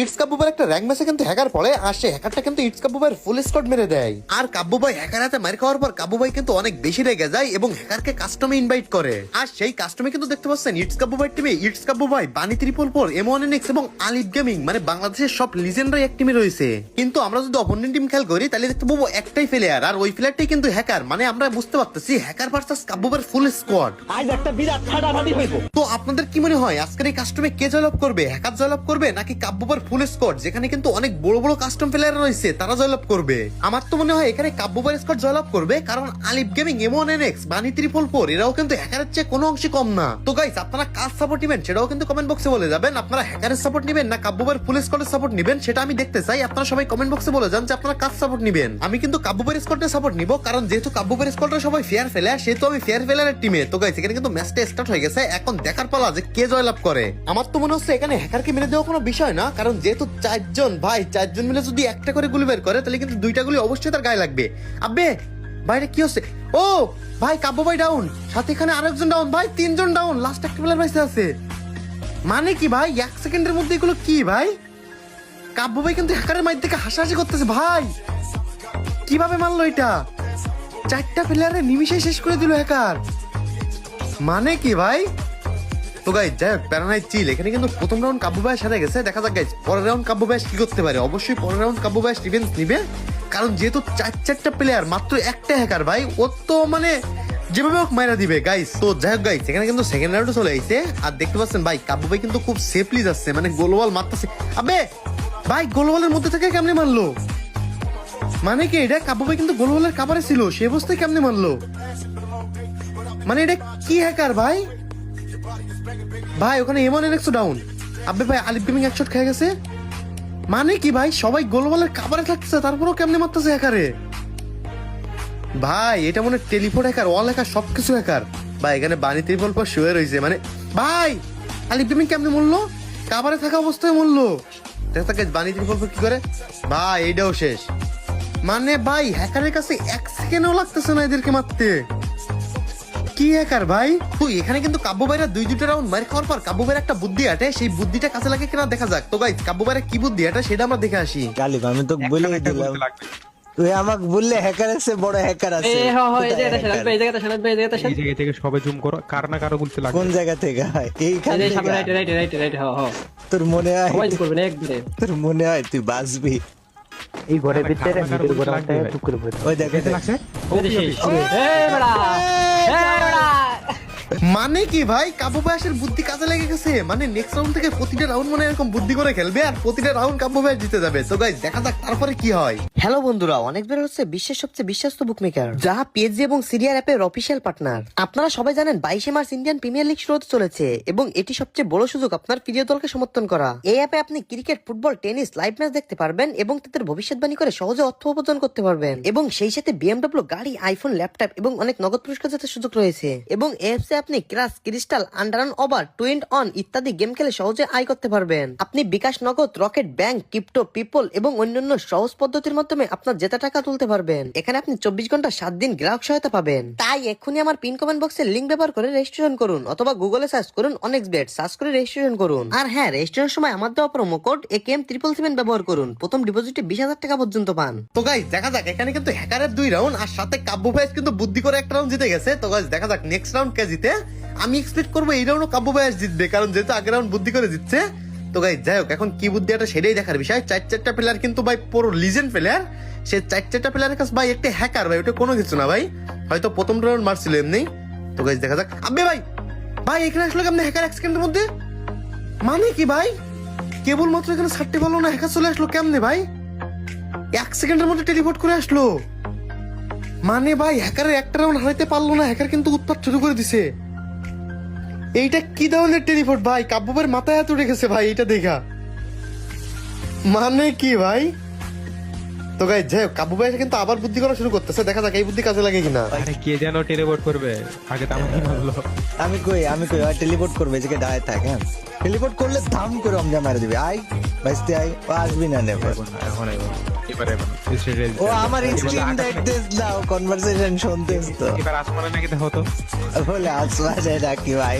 It's কাব্বু ভাই একটা rank ম্যাচে কিন্তু হ্যাকার পড়ে আর সেই হ্যাকারটা কিন্তু ইটস কাব্বু ভাইয়ের ফুল স্কোয়াড মেরে দেয়। আর কাব্বু ভাই হ্যাকার হাতে মার খাওয়ার পর কাব্বু ভাই কিন্তু অনেক বেশি রেগে যায় এবং হ্যাকারকে কাস্টমে ইনভাইট করে। আর সেই কাস্টমে কিন্তু দেখতে পাচ্ছেন ইটস কাব্বু ভাই টিমে ইটস কাব্বু ভাই, বানি 344, M1NX এবং আলিফ গেমিং, মানে বাংলাদেশের সব লিজেন্ডারি এক টিমে রয়েছে। কিন্তু আমরা যদি অপোনেন্ট টিম খেল করি তাহলে দেখতে পাবো একটাই প্লেয়ার, আর ওই প্লেয়ারটাই কিন্তু হ্যাকার। মানে আমরা বুঝতে পারতেছি হ্যাকার ভার্সাস কাব্বু ভাইয়ের ফুল স্কোয়াড। আজ একটা বিরাট ফাটাফাটি হইব। তো আপনাদের কি মনে হয় আজকের এই কাস্টমে কে জয়লাভ করবে? হ্যাকার জয়লাভ করবে নাকি কাব্বু ভাইয়ের ফুল স্কোয়াড, যেখানে কিন্তু অনেক বড় বড় কাস্টম প্লেয়ার রয়েছে, তারা জয়লাভ করবে? আমার তো মনে হয় এখানে কাব্বু ভাইয়ের স্কোয়াড জয়লাভ করবে, কারণ আলিফ গেমিং, M1NX, বানি 344 এরাও কিন্তু হ্যাকারের চেয়ে কোনো অংশে কম না। তো গাইস, আপনারা কার সাপোর্ট নেবেন সেটাও কিন্তু কমেন্ট বক্সে বলে যাবেন। আপনারা হ্যাকারের সাপোর্ট নেবেন না কাব্বু ভাইয়ের ফুল স্কোয়াডের সাপোর্ট নেবেন সেটা আমি দেখতে চাই। আপনারা সবাই কমেন্ট বক্সে বলে যান যে আপনারা কার সাপোর্ট নেবেন। আমি কিন্তু কাব্বু ভাইয়ের স্কোয়াডের সাপোর্ট নিব, কারণ যেহেতু কাব্বু ভাইয়ের স্কোয়াডটা সবাই ফেয়ার ফেলার, সেহেতু আমি ফেয়ার ফেলারের টিমে। তো গাইস, এখানে কিন্তু ম্যাচটা স্টার্ট হয়ে গেছে, এখন দেখার পালা যে কে জয়লাভ করে। আমার তো মনে হচ্ছে এখানে হ্যাকারকে মেরে দেওয়া কোনো বিষয় না, কারণ যেহেতু চারজন মিলে যদি একটা করে গুলি বের করে তাহলে কিন্তু দুইটা গুলি অবশ্যই তার গায়ে লাগবে। আবে বাইরে কি হচ্ছে? ও ভাই, কাব্বু ভাই ডাউন, সাথে এখানে আরেকজন ডাউন, ভাই 3 জন ডাউন, লাস্ট একটা প্লেয়ার বাইসে আছে। মানে কি ভাই, 1 সেকেন্ডের মধ্যে এগুলো কি ভাই? কাব্বু ভাই কিন্তু হ্যাকারের মাইর থেকে হাসাহাসি করতেছে। ভাই কিভাবে মারলো এটা? 4টা প্লেয়ারে নিমিশে শেষ করে দিল হ্যাকার। মানে কি ভাই? তো গাইস, যাই হোক, প্যারা নাই, চিল। এখানে কিন্তু প্রথম রাউন্ড কাব্বু ভাইয়ের সাথে গেছে, দেখা যাক গাইস পরের রাউন্ড কাব্বু ভাই কি করতে পারে। অবশ্যই পরের রাউন্ড কাব্বু ভাই রিভেঞ্জ নিবে, কারণ যেহেতু 4টা প্লেয়ার, মাত্র একটা হ্যাকার ভাই, ও তো মানে যেভাবে হোক মাইরা দিবে গাইস। তো যাই হোক গাইস, এখানে কিন্তু সেকেন্ড রাউন্ডে চলে আইছে, আর দেখতে পাচ্ছেন ভাই কাব্বু ভাই কিন্তু খুব সেফলি যাচ্ছে, মানে গোলওয়াল মারতেছে। আবে ভাই, গোলওয়ালের মধ্যে থেকে কেমনে মারলো? মানে কি এটা? কাব্বু ভাই কিন্তু গোলওয়ালের কাভারে ছিল, সে অবস্থায় কেমনে মারলো? মানে এটা কি হ্যাকার ভাই? ভাই ওখানে M1NX ডাউন। আবে ভাই, আলিফ গেমিং একশট খেয়ে গেছে। মানে কি ভাই, সবাই গোলওয়ালের কাভারে থাকতেছে, তারপরেও কেমনে মারতেছে হ্যাকারে? ভাই এটা মনে টেলিফোন হ্যাকার, ওয়াল হ্যাকার, সবকিছু হ্যাকার। ভাই এখানে বানি 344 শুয়ে রয়েছে। মানে ভাই, আলিফ গেমিং কেমনে মরলো? কাভারে থাকা অবস্থায় মরলো। দেখা যাক বানি 344 কি করে। ভাই এইটাও শেষ। মানে ভাই, হ্যাকারের কাছে 1 সেকেন্ডও লাগতেছে না এদেরকে মারতে। কি হ্যাকার ভাই? তো এখানে কিন্তু কাব্বু ভাইরা দুইটা রাউন্ড মার খাওয়ার পর কাব্বু ভাইয়ের একটা বুদ্ধি আটে, সেই বুদ্ধিটা কাজে লাগে কিনা দেখা যাক। তো গাইস, কাব্বু ভাইয়ের কি বুদ্ধি আটে সেটা আমরা দেখে আসি। গালিব, আমি তো বলে দিলাম, তুই আমাকে বললে হ্যাকারের চেয়ে বড় হ্যাকার আছে। এই জায়গাটা শানাত ভাই, এই জায়গাটা শানাত ভাই, এই জায়গাটা এই জায়গা থেকে সবে জুম করো, কার না কারো বলতে লাগবে। কোন জায়গা থেকে হয়? এইখান এই সামনে থেকে? রাইট তোর মনে হয়, সবাই করবেন একবারে। তোর মনে হয় তুই বাঁচবি? এই ঘরের ভিতরে মিডল ঘরটা লাগবে। টুক করে পড়ে। ওই দেখ, কেটে লাগছে? এই শেষ। এই বড়া, এই বড়া। মানে কি ভাই, কাব্বু ভাইয়ের বুদ্ধি কাজে লেগে গেছে। মানে নেক্সট রাউন্ড থেকে প্রতিটা রাউন্ড মানে এরকম বুদ্ধি করে খেলবে, আর প্রতিটা রাউন্ড কাব্বু ভাই জিতে যাবে। তো গাইস, দেখা যাক তারপরে কি হয়। হ্যালো বন্ধুরা, অনেক বের হচ্ছে বিশ্বের সবচেয়ে বিশ্বস্ত বুকমেকার, যাহা পিএসজি এবং সিরিয়ার অ্যাপের অফিসিয়াল পার্টনার। আপনারা সবাই জানেন 22 মার্চ ইন্ডিয়ান প্রিমিয়ার লিগ শুরু হতে চলেছে, এবং এটি সবচেয়ে বড় সুযোগ আপনার প্রিয় দলকে সমর্থন করা। এই অ্যাপে আপনি cricket, football, tennis live match দেখতে পারবেন এবং তাদের ভবিষ্যৎবাণী করে সহজে অর্থ উপার্জন করতে পারবেন। এবং সেই সাথে BMW গাড়ি, আইফোন, ল্যাপটপ এবং অনেক নগদ পুরস্কার জেতার সুযোগ রয়েছে। এবং এই অ্যাপসে আপনি ক্রাশ, ক্রিস্টাল, আন্ডারন, ওভার, টুইন্ড অন ইত্যাদি গেম খেলে সহজে আয় করতে পারবেন। আপনি বিকাশ, নগদ, রকেট, ব্যাংক, ক্রিপ্টো, পিপল এবং অন্যান্য সহজ পদ্ধতির মাধ্যমে আপনার জেতা টাকা তুলতে পারবেন। এখানে আপনি 24 ঘন্টা 7 দিন গ্রাহক সহায়তা পাবেন। তাই এক্ষুনি আমার পিন কমেন্ট বক্সের লিংক ব্যবহার করে রেজিস্ট্রেশন করুন, অথবা গুগলে সার্চ করুন অনেক্সবেট, সার্চ করে রেজিস্ট্রেশন করুন। আর হ্যাঁ, রেজিস্ট্রেশনের সময় আমার দেওয়া প্রোমো কোড AKM777 ব্যবহার করুন। প্রথম ডিপোজিটে 20,000 টাকা পর্যন্ত পান। তো গাইস, দেখা যাক, এখানে কিন্তু হ্যাকারের 2 রাউন্ড আর সাথে কাব্বু ভাই কিন্তু বুদ্ধি করে একটা রাউন্ড জিতে গেছে। তো গাইস, দেখা যাক নেক্সট রাউন্ড কে জিতে। আমি এক্সপেক্ট করবো এই রাউন্ডও কাব্বু ভাই জিতবে, কারণ যেহেতু আগের রাউন্ড বুদ্ধি করে জিতছে। তো গাইস, যাই হোক, এখন কি বুদ্ধি এটা সেটাই দেখার বিষয়। 4টা প্লেয়ার কিন্তু ভাই পুরো লিজেন্ড প্লেয়ার। সে 4টা প্লেয়ারের কাছে ভাই একটা হ্যাকার ভাই, ওটা কোনো কিছু না ভাই, হয়তো প্রথম রাউন্ড মারছিল এমনি। তো গাইস, দেখা যাক। আবে ভাই, ভাই এখানে আসলো কেমনে হ্যাকার 1 সেকেন্ডের মধ্যে? মানে কি ভাই, কেবলমাত্র এখানে 60 পারলো না, হ্যাকার চলে আসলো কেমনে ভাই? 1 সেকেন্ডের মধ্যে টেলিপোর্ট করে আসলো। মানে ভাই, হ্যাকারের একটা রাউন্ড হারাইতে পারলো না, হ্যাকার কিন্তু উৎপাত শুরু করে দিছে। এইটা কি ধরনের টেলিপোর্ট ভাই? কাব্বু ভাইয়ের মাথায় হাত উঠে গেছে ভাই এইটা দেখা। মানে কি ভাই? তো গাইস, যাই হোক, কাব্বু ভাই কিন্তু আবার বুদ্ধি করা শুরু করতেছে, দেখা যাক এই বুদ্ধি কাজে লাগে কিনা। আরে কে যেন টেলিপোর্ট করবে, আগে তো আমাকে মারলো। আমি কই টেলিপোর্ট করবে, যে দাঁড়ায় থাক। হ্যাঁ, টেলিপোর্ট করলে ধাম করে অমজা মারা দিবে। আই বাইসতে আই, ও আসবি না নেবে। এখন এবারে ও আমার স্ক্রিন দেখতেছ না, কনভারসেশন শুনতেছ তো। এবার আসমানে নাকি দেখো তো। বলে আসবা যায় নাকি ভাই?